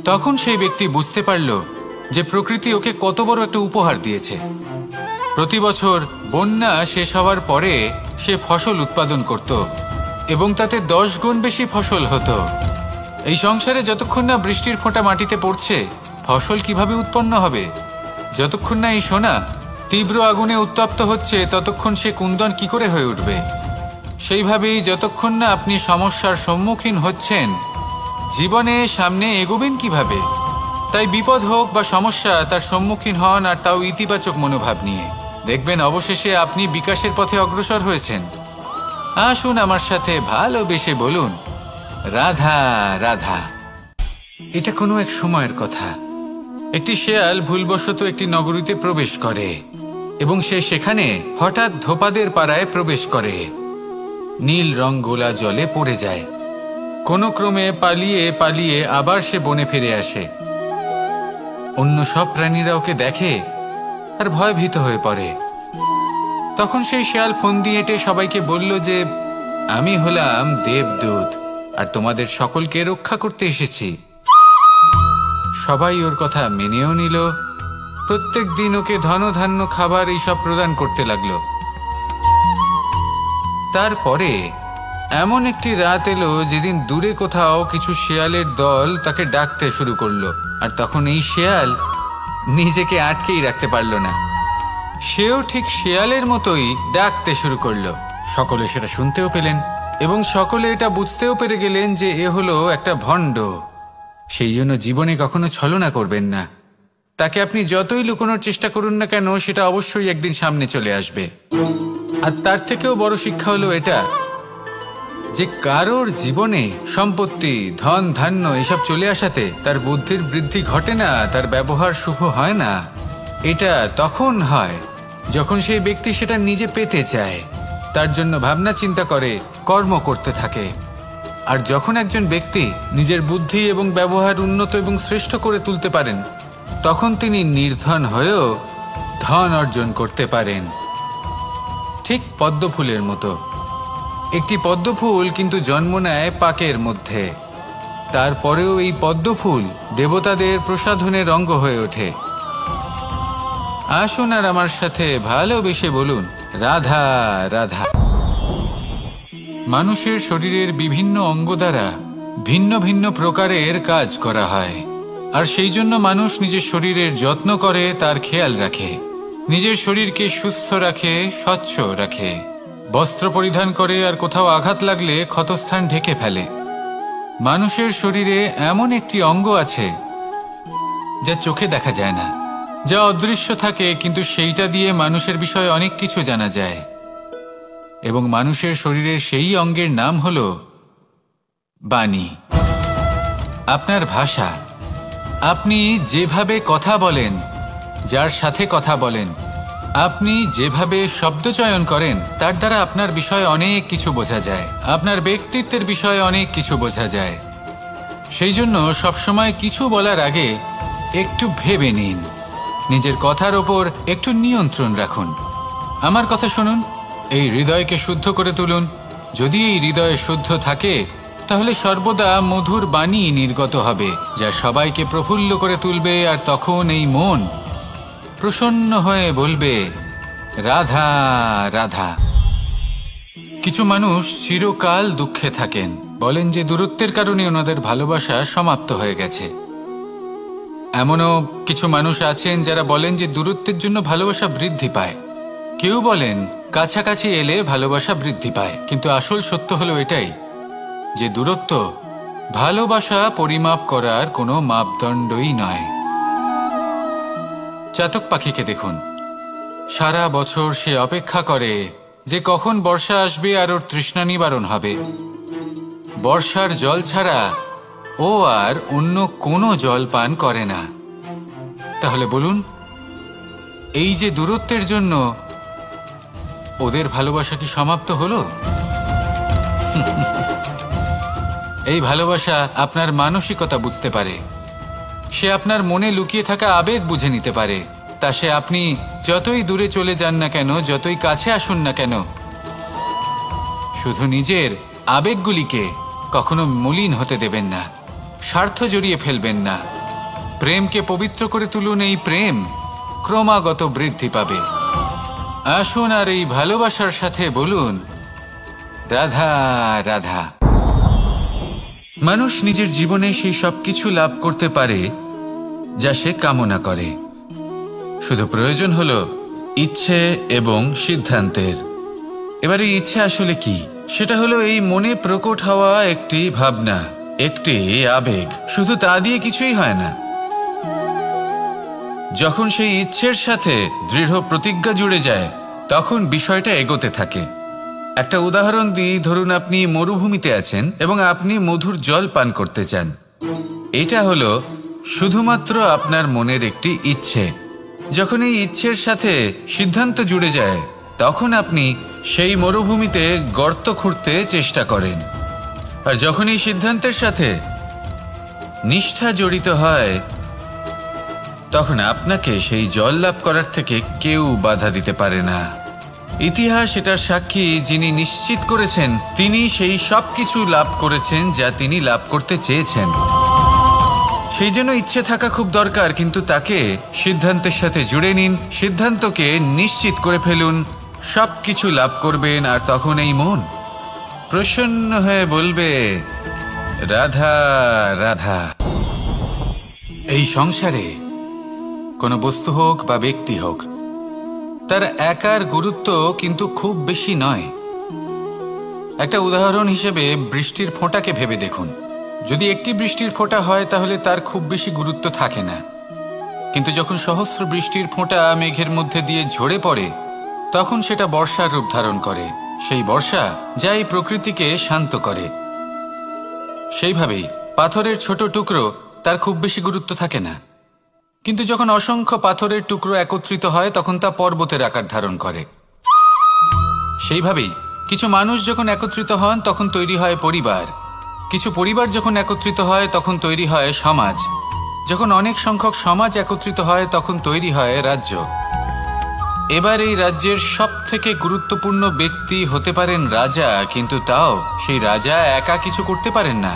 তখন সেই ব্যক্তি বুঝতে পারল যে প্রকৃতি ওকে কত বড় একটা উপহার দিয়েছে। প্রতি বছর বন্যা শেষ হওয়ার পরে সে ফসল উৎপাদন করত এবং তাতে 10 গুণ বেশি ফসল হতো। এই সংসারে যতক্ষণ না বৃষ্টির ফোঁটা মাটিতে পড়ছে, ফসল কিভাবে উৎপন্ন হবে? যতক্ষণ না এই সোনা তীব্র আগুনে উত্তপ্ত হচ্ছে, ততক্ষণ সে কুন্দন কি করে হয়ে উঠবে? সেইভাবেই যতক্ষণ না আপনি সমস্যার সম্মুখীন হচ্ছেন, জীবনে সামনে এগোবেন কিভাবে? তাই বিপদ হোক বা সমস্যা, তার সম্মুখীন হন, আর তাও ইতিবাচক মনোভাব নিয়ে। দেখবেন অবশেষে আপনি বিকাশের পথে অগ্রসর হয়েছেন। আসুন আমার সাথে ভালোবেসে বলুন, রাধা রাধা। এটা কোনো এক সময়ের কথা। একটি শেয়াল ভুলবশত একটি নগরীতে প্রবেশ করে এবং সে সেখানে হঠাৎ ধোপাদের পাড়ায় প্রবেশ করে। নীল রং গোলা জলে পড়ে যায়। কোনো ক্রমে পালিয়ে পালিয়ে আবার সে বনে ফিরে আসে। অন্য সব প্রাণীরা ওকে দেখে আর ভয়ভীত হয়ে পড়ে। তখন সেই শেয়াল ফোন দিয়ে এটে সবাইকে বলল যে, আমি হলাম দেবদূত আর তোমাদের সকলকে রক্ষা করতে এসেছি। সবাই ওর কথা মেনেও নিল। প্রত্যেক দিন ওকে ধনধান্য খাবার এইসব প্রদান করতে লাগলো। তারপরে এমন একটি রাত এলো যেদিন দূরে কোথাও কিছু শেয়ালের দল তাকে ডাকতে শুরু করলো। আর তখন এই শেয়াল নিজেকে আটকেই রাখতে পারল না। সেও ঠিক শেয়ালের মতোই ডাকতে শুরু করলো। সকলে সেটা শুনতেও পেলেন এবং সকলে এটা বুঝতেও পেরে গেলেন যে এ হলো একটা ভণ্ড। সেই জন্য জীবনে কখনো ছলনা করবেন না। তাকে আপনি যতই লুকোনোর চেষ্টা করুন না কেন, সেটা অবশ্যই একদিন সামনে চলে আসবে। আর তার থেকেও বড় শিক্ষা হলো এটা যে কারোর জীবনে সম্পত্তি, ধন ধান্য এসব চলে আসাতে তার বুদ্ধির বৃদ্ধি ঘটে না, তার ব্যবহার শুভ হয় না। এটা তখন হয় যখন সেই ব্যক্তি সেটা নিজে পেতে চায়, তার জন্য ভাবনা চিন্তা করে, কর্ম করতে থাকে। আর যখন একজন ব্যক্তি নিজের বুদ্ধি এবং ব্যবহার উন্নত এবং শ্রেষ্ঠ করে তুলতে পারেন, তখন তিনি নির্ধন হয়েও ধন অর্জন করতে পারেন। ঠিক পদ্মফুলের মতো। একটি পদ্মফুল কিন্তু জন্ম নেয় পাকের মধ্যে। তারপরেও এই পদ্মফুল দেবতাদের প্রসাধনের অঙ্গ হয়ে ওঠে। আসুন আর আমার সাথে ভালোবেসে বলুন, রাধা রাধা। মানুষের শরীরের বিভিন্ন অঙ্গ দ্বারা ভিন্ন ভিন্ন প্রকারের কাজ করা হয়, আর সেই জন্য মানুষ নিজের শরীরের যত্ন করে, তার খেয়াল রাখে, নিজের শরীরকে সুস্থ রাখে, স্বচ্ছ রাখে, বস্ত্র পরিধান করে, আর কোথাও আঘাত লাগলে ক্ষতস্থান ঢেকে ফেলে। মানুষের শরীরে এমন একটি অঙ্গ আছে যা চোখে দেখা যায় না, যা অদৃশ্য থাকে, কিন্তু সেইটা দিয়ে মানুষের বিষয়ে অনেক কিছু জানা যায়। এবং মানুষের শরীরের সেই অঙ্গের নাম হলো বাণী, আপনার ভাষা। আপনি যেভাবে কথা বলেন, যার সাথে কথা বলেন, আপনি যেভাবে শব্দ চয়ন করেন, তার দ্বারা আপনার বিষয়ে অনেক কিছু বোঝা যায়, আপনার ব্যক্তিত্বের বিষয়ে অনেক কিছু বোঝা যায়। সেই জন্য সবসময় কিছু বলার আগে একটু ভেবে নিন, নিজের কথার ওপর একটু নিয়ন্ত্রণ রাখুন। আমার কথা শুনুন, এই হৃদয়কে শুদ্ধ করে তুলুন। যদি এই হৃদয় শুদ্ধ থাকে, তাহলে সর্বদা মধুর বাণী নির্গত হবে, যা সবাইকে প্রফুল্ল করে তুলবে। আর তখন এই মন প্রসন্ন হয়ে বলবে, রাধা রাধা। কিছু মানুষ চিরকাল দুঃখে থাকেন, বলেন যে দূরত্বের কারণে ওনাদের ভালোবাসা সমাপ্ত হয়ে গেছে। এমনও কিছু মানুষ আছেন যারা বলেন যে দূরত্বের জন্য ভালোবাসা বৃদ্ধি পায়। কেউ বলেন কাছাকাছি এলে ভালোবাসা বৃদ্ধি পায়। কিন্তু আসল সত্য হলো এটাই যে দূরত্ব ভালোবাসা পরিমাপ করার কোনো মাপদণ্ডই নয়। চাতক পাখিকে দেখুন, সারা বছর সে অপেক্ষা করে যে কখন বর্ষা আসবে আর ওর তৃষ্ণা নিবারণ হবে। বর্ষার জল ছাড়া ও আর অন্য কোনো জল পান করে না। তাহলে বলুন, এই যে দূরত্বের জন্য ওদের ভালোবাসা কি সমাপ্ত হলো? এই ভালোবাসা আপনার মানসিকতা বুঝতে পারে, সে আপনার মনে লুকিয়ে থাকা আবেগ বুঝে নিতে পারে। তা সে আপনি যতই দূরে চলে যান না কেন, যতই কাছে আসুন না কেন, শুধু নিজের আবেগগুলিকে কখনো মলিন হতে দেবেন না, স্বার্থ জড়িয়ে ফেলবেন না। প্রেমকে পবিত্র করে তুলুন, এই প্রেম ক্রমাগত বৃদ্ধি পাবে। আসুন আর এই ভালোবাসার সাথে বলুন, রাধা রাধা। মানুষ নিজের জীবনে সেই সব কিছু লাভ করতে পারে যা সে কামনা করে। শুধু প্রয়োজন হলো ইচ্ছে এবং সিদ্ধান্তের। এবার এই ইচ্ছে আসলে কি? সেটা হলো এই মনে প্রকট হওয়া একটি ভাবনা, একটি আবেগ। শুধু তা দিয়ে কিছুই হয় না। যখন সেই ইচ্ছের সাথে দৃঢ় প্রতিজ্ঞা জুড়ে যায়, তখন বিষয়টা এগোতে থাকে। একটা উদাহরণ দিই, ধরুন আপনি মরুভূমিতে আছেন এবং আপনি মধুর জল পান করতে চান। এটা হলো শুধুমাত্র আপনার মনের একটি ইচ্ছে। যখন এই ইচ্ছের সাথে সিদ্ধান্ত জুড়ে যায়, তখন আপনি সেই মরুভূমিতে গর্ত খুঁড়তে চেষ্টা করেন। আর যখন এই সিদ্ধান্তের সাথে নিষ্ঠা জড়িত হয়, তখন আপনাকে সেই জল লাভ করার থেকে কেউ বাধা দিতে পারে না। ইতিহাস এটার সাক্ষী, যিনি নিশ্চিত করেছেন তিনি সেই সব কিছু লাভ করেছেন যা তিনি লাভ করতে চেয়েছেন। সেই জন্য ইচ্ছে থাকা খুব দরকার, কিন্তু তাকে সিদ্ধান্তের সাথে জুড়ে নিন, সিদ্ধান্তকে নিশ্চিত করে ফেলুন, সব কিছু লাভ করবেন। আর তখন এই মন প্রসন্ন হয়ে বলবে, রাধা রাধা। এই সংসারে কোনো বস্তু হোক বা ব্যক্তি হোক, তার একার গুরুত্ব কিন্তু খুব বেশি নয়। একটা উদাহরণ হিসেবে বৃষ্টির ফোঁটাকে ভেবে দেখুন। যদি একটি বৃষ্টির ফোঁটা হয় তাহলে তার খুব বেশি গুরুত্ব থাকে না, কিন্তু যখন সহস্র বৃষ্টির ফোঁটা মেঘের মধ্যে দিয়ে ঝরে পড়ে, তখন সেটা বর্ষার রূপ ধারণ করে। সেই বর্ষা যা এই প্রকৃতিকে শান্ত করে। সেইভাবেই পাথরের ছোট টুকরো, তার খুব বেশি গুরুত্ব থাকে না, কিন্তু যখন অসংখ্য পাথরের টুকরো একত্রিত হয় তখন তা পর্বতের আকার ধারণ করে। সেইভাবেই কিছু মানুষ যখন একত্রিত হন তখন তৈরি হয় পরিবার, কিছু পরিবার যখন একত্রিত হয় তখন তৈরি হয় সমাজ, যখন অনেক সংখ্যক সমাজ একত্রিত হয় তখন তৈরি হয় রাজ্য। এবার এই রাজ্যের সব থেকে গুরুত্বপূর্ণ ব্যক্তি হতে পারেন রাজা, কিন্তু তাও সেই রাজা একা কিছু করতে পারেন না।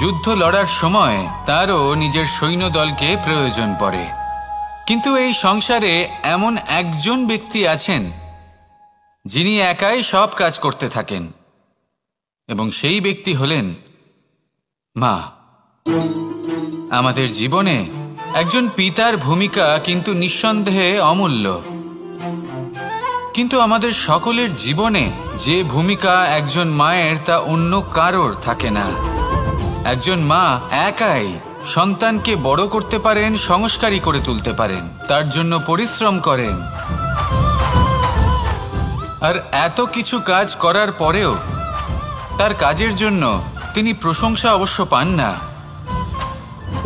যুদ্ধ লড়ার সময় তারও নিজের সৈন্যদলকে প্রয়োজন পড়ে। কিন্তু এই সংসারে এমন একজন ব্যক্তি আছেন যিনি একাই সব কাজ করতে থাকেন, এবং সেই ব্যক্তি হলেন মা। আমাদের জীবনে একজন পিতার ভূমিকা কিন্তু নিঃসন্দেহে অমূল্য, কিন্তু আমাদের সকলের জীবনে যে ভূমিকা একজন মায়ের তা অন্য কারোর থাকে না। একজন মা একাই সন্তানকে বড় করতে পারেন, সংস্কারী করে তুলতে পারেন, তার জন্য পরিশ্রম করেন। আর এত কিছু কাজ করার পরেও তার কাজের জন্য তিনি প্রশংসা অবশ্য পান না।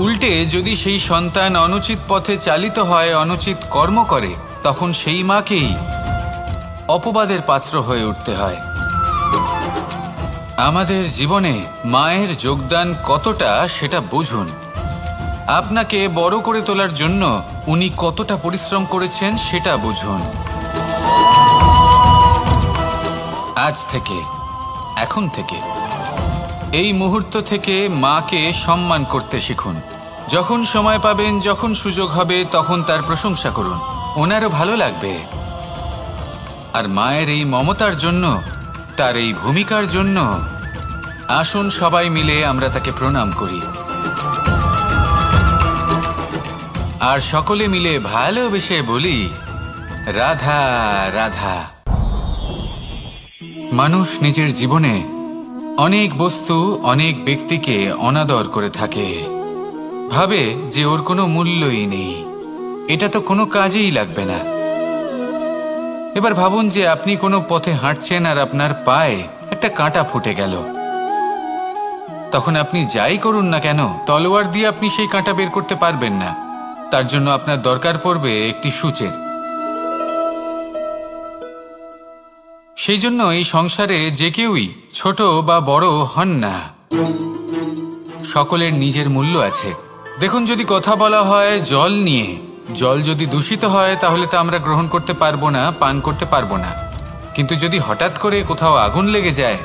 উল্টে যদি সেই সন্তান অনুচিত পথে চালিত হয়, অনুচিত কর্ম করে, তখন সেই মাকেই অপবাদের পাত্র হয়ে উঠতে হয়। আমাদের জীবনে মায়ের যোগদান কতটা সেটা বুঝুন। আপনাকে বড় করে তোলার জন্য উনি কতটা পরিশ্রম করেছেন সেটা বুঝুন। আজ থেকে, এখন থেকে, এই মুহূর্ত থেকে মাকে সম্মান করতে শিখুন। যখন সময় পাবেন, যখন সুযোগ হবে, তখন তার প্রশংসা করুন, ওনারও ভালো লাগবে। আর মায়ের এই মমতার জন্য, তার এই ভূমিকার জন্য আসুন সবাই মিলে আমরা তাকে প্রণাম করি, আর সকলে মিলে ভালোবেসে বলি, রাধা রাধা। মানুষ নিজের জীবনে অনেক বস্তু, অনেক ব্যক্তিকে অনাদর করে থাকে, ভাবে যে ওর কোনো মূল্যই নেই, এটা তো কোনো কাজেই লাগবে না। এবার ভাবুন যে আপনি কোনো পথে হাঁটছেন আর আপনার পায়ে একটা কাঁটা ফুটে গেল। তখন আপনি যাই করুন না কেন, তলোয়ার দিয়ে আপনি সেই কাঁটা বের করতে পারবেন না। তার জন্য আপনার দরকার পড়বে একটি সূচের। সেই জন্য এই সংসারে যে কেউই ছোট বা বড় হন না, সকলের নিজের মূল্য আছে। দেখুন, যদি কথা বলা হয় জল নিয়ে, জল যদি দূষিত হয় তাহলে তা আমরা গ্রহণ করতে পারবো না, পান করতে পারবো না। কিন্তু যদি হঠাৎ করে কোথাও আগুন লেগে যায়,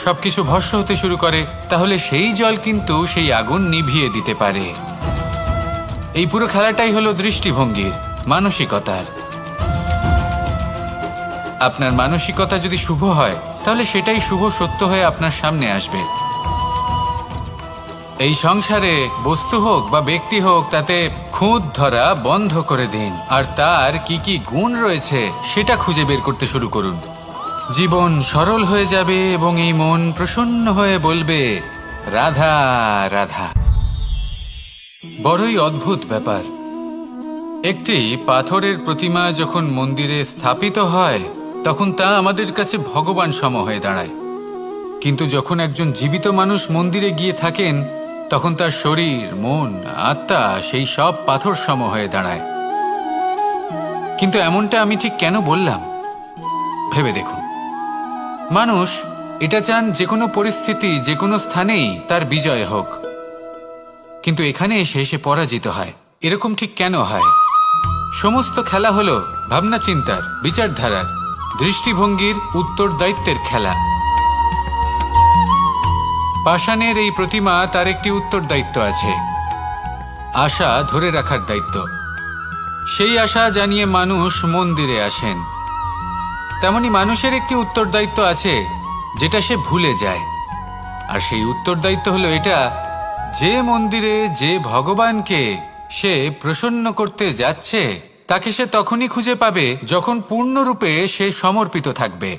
সবকিছু ভস্ম হতে শুরু করে, তাহলে সেই জল কিন্তু সেই আগুন নিভিয়ে দিতে পারে। এই পুরো খেলাটাই হলো দৃষ্টিভঙ্গির, মানসিকতার। আপনার মানসিকতা যদি শুভ হয় তাহলে সেটাই শুভ সত্য হয়ে আপনার সামনে আসবে। এই সংসারে বস্তু হোক বা ব্যক্তি হোক, তাতে খুঁত ধরা বন্ধ করে দিন আর তার কি কি গুণ রয়েছে সেটা খুঁজে বের করতে শুরু করুন। জীবন সরল হয়ে যাবে এবং এই মন প্রসন্ন হয়ে বলবে, রাধা রাধা। বড়ই অদ্ভুত ব্যাপার। একটি পাথরের প্রতিমা যখন মন্দিরে স্থাপিত হয় তখন তা আমাদের কাছে ভগবান সম হয়ে দাঁড়ায়। কিন্তু যখন একজন জীবিত মানুষ মন্দিরে গিয়ে থাকেন তখন তার শরীর, মন, আত্মা সেই সব পাথর সম হয়ে দাঁড়ায়। কিন্তু এমনটা আমি ঠিক কেন বললাম ভেবে দেখুন। মানুষ এটা চান যে কোনো পরিস্থিতি, যে কোনো স্থানেই তার বিজয় হোক, কিন্তু এখানে এসে সে পরাজিত হয়। এরকম ঠিক কেন হয়? সমস্ত খেলা হলো ভাবনা চিন্তার, বিচারধারার, দৃষ্টিভঙ্গির, উত্তরদায়িত্বের খেলা। পাষাণের এই প্রতিমা, তার একটি উত্তরদায়িত্ব আছে, আশা ধরে রাখার দায়িত্ব। সেই আশা জানিয়ে মানুষ মন্দিরে আসেন। তেমনি মানুষের একটি উত্তরদায়িত্ব আছে যেটা সে ভুলে যায়। আর সেই উত্তরদায়িত্ব হলো এটা, যে মন্দিরে যে ভগবানকে সে প্রসন্ন করতে যাচ্ছে তাকে সে তখনই খুঁজে পাবে যখন পূর্ণরূপে সে সমর্পিত থাকবে।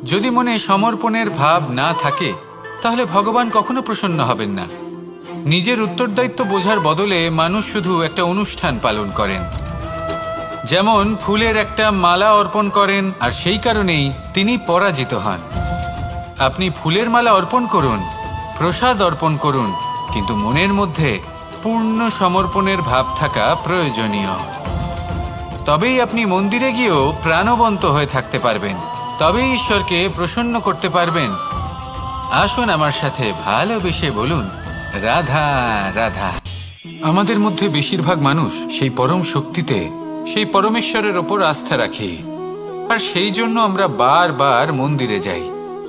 যদি মনে সমর্পণের ভাব না থাকে তাহলে ভগবান কখনো প্রসন্ন হবেন না। নিজের উত্তরদায়িত্ব বোঝার বদলে মানুষ শুধু একটা অনুষ্ঠান পালন করেন। যেমন ফুলের একটা মালা অর্পণ করেন আর সেই কারণেই তিনি পরাজিত হন। আপনি ফুলের মালা অর্পণ করুন, প্রসাদ অর্পণ করুন, কিন্তু মনের মধ্যে পূর্ণ সমর্পণের ভাব থাকা প্রয়োজনীয়। তবেই আপনি মন্দিরে গিয়েও প্রাণবন্ত হয়ে থাকতে পারবেন, তবেই ঈশ্বরকে প্রসন্ন করতে পারবেন। আসুন আমার সাথে ভালোবেসে বলুন, রাধা রাধা। আমাদের মধ্যে বেশিরভাগ মানুষ সেই পরম শক্তিতে, সেই পরমেশ্বরের ওপর আস্থা রাখি, আর সেই জন্য আমরা বারবার মন্দিরে যাই,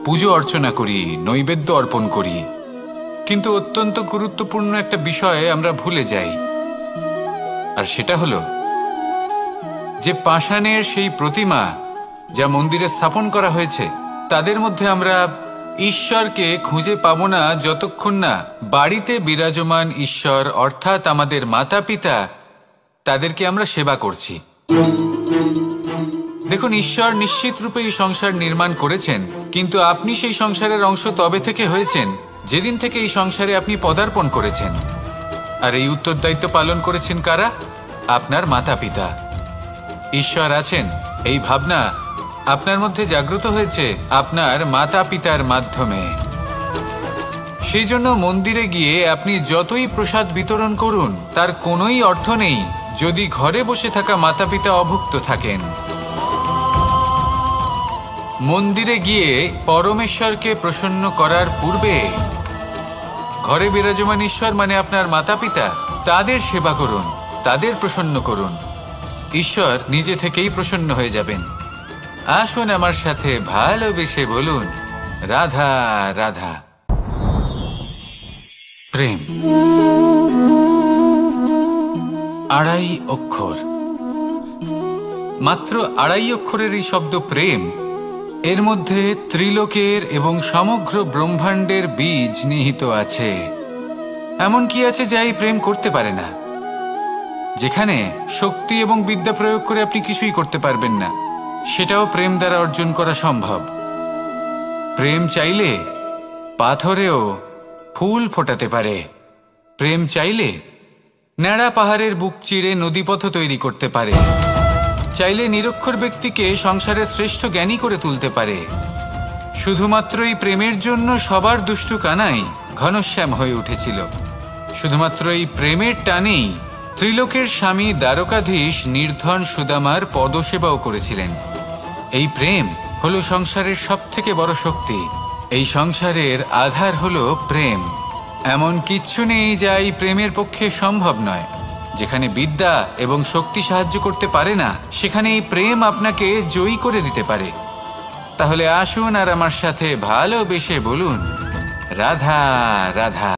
পুজো অর্চনা করি, নৈবেদ্য অর্পণ করি। কিন্তু অত্যন্ত গুরুত্বপূর্ণ একটা বিষয়ে আমরা ভুলে যাই, আর সেটা হলো যে পাষাণের সেই প্রতিমা যা মন্দিরে স্থাপন করা হয়েছে, তাদের মধ্যে আমরা ঈশ্বরকে খুঁজে পাবো না যতক্ষণ না বাড়িতে বিরাজমান ঈশ্বর অর্থাৎ আমাদের মাতা পিতা, তাদেরকে আমরা সেবা করছি। দেখুন, ঈশ্বর নিশ্চিত রূপে এই সংসার নির্মাণ করেছেন, কিন্তু আপনি সেই সংসারের অংশ তবে থেকে হয়েছেন যেদিন থেকে এই সংসারে আপনি পদার্পণ করেছেন। আর এই উত্তরদায়িত্ব পালন করেছেন কারা? আপনার মাতা পিতা। ঈশ্বর আছেন এই ভাবনা আপনার মধ্যে জাগ্রত হয়েছে আপনার মাতা পিতার মাধ্যমে। সেই জন্য মন্দিরে গিয়ে আপনি যতই প্রসাদ বিতরণ করুন তার কোনোই অর্থ নেই যদি ঘরে বসে থাকা মাতা পিতা অভুক্ত থাকেন। মন্দিরে গিয়ে পরমেশ্বরকে প্রসন্ন করার পূর্বে ঘরে বিরাজমান ঈশ্বর মানে আপনার মাতা পিতা, তাদের সেবা করুন, তাদের প্রসন্ন করুন। ঈশ্বর নিজে থেকেই প্রসন্ন হয়ে যাবেন। আসুন আমার সাথে ভালোবেসে বলুন, রাধা রাধা। প্রেম আড়াই অক্ষর, মাত্র আড়াই অক্ষরের এই শব্দ প্রেম, এর মধ্যে ত্রিলোকের এবং সমগ্র ব্রহ্মাণ্ডের বীজ নিহিত আছে। এমন কি আছে যা এই প্রেম করতে পারে না? যেখানে শক্তি এবং বিদ্যা প্রয়োগ করে আপনি কিছুই করতে পারবেন না, সেটাও প্রেম দ্বারা অর্জন করা সম্ভব। প্রেম চাইলে পাথরেও ফুল ফোটাতে পারে। প্রেম চাইলে ন্যাড়া পাহাড়ের বুক চিরে নদীপথ তৈরি করতে পারে। চাইলে নিরক্ষর ব্যক্তিকে সংসারের শ্রেষ্ঠ জ্ঞানী করে তুলতে পারে। শুধুমাত্র এই প্রেমের জন্য সবার দুষ্টু কানাই ঘনশ্যাম হয়ে উঠেছিল। শুধুমাত্র এই প্রেমের টানেই ত্রিলোকের স্বামী দ্বারকাধীশ নির্ধন সুদামার পদসেবাও করেছিলেন। এই প্রেম হলো সংসারের সবথেকে বড় শক্তি। এই সংসারের আধার হলো প্রেম। এমন কিচ্ছু নেই যা এই প্রেমের পক্ষে সম্ভব নয়। যেখানে বিদ্যা এবং শক্তি সাহায্য করতে পারে না, সেখানে এই প্রেম আপনাকে জয়ী করে দিতে পারে। তাহলে আসুন আর আমার সাথে ভালোবেসে বলুন, রাধা রাধা।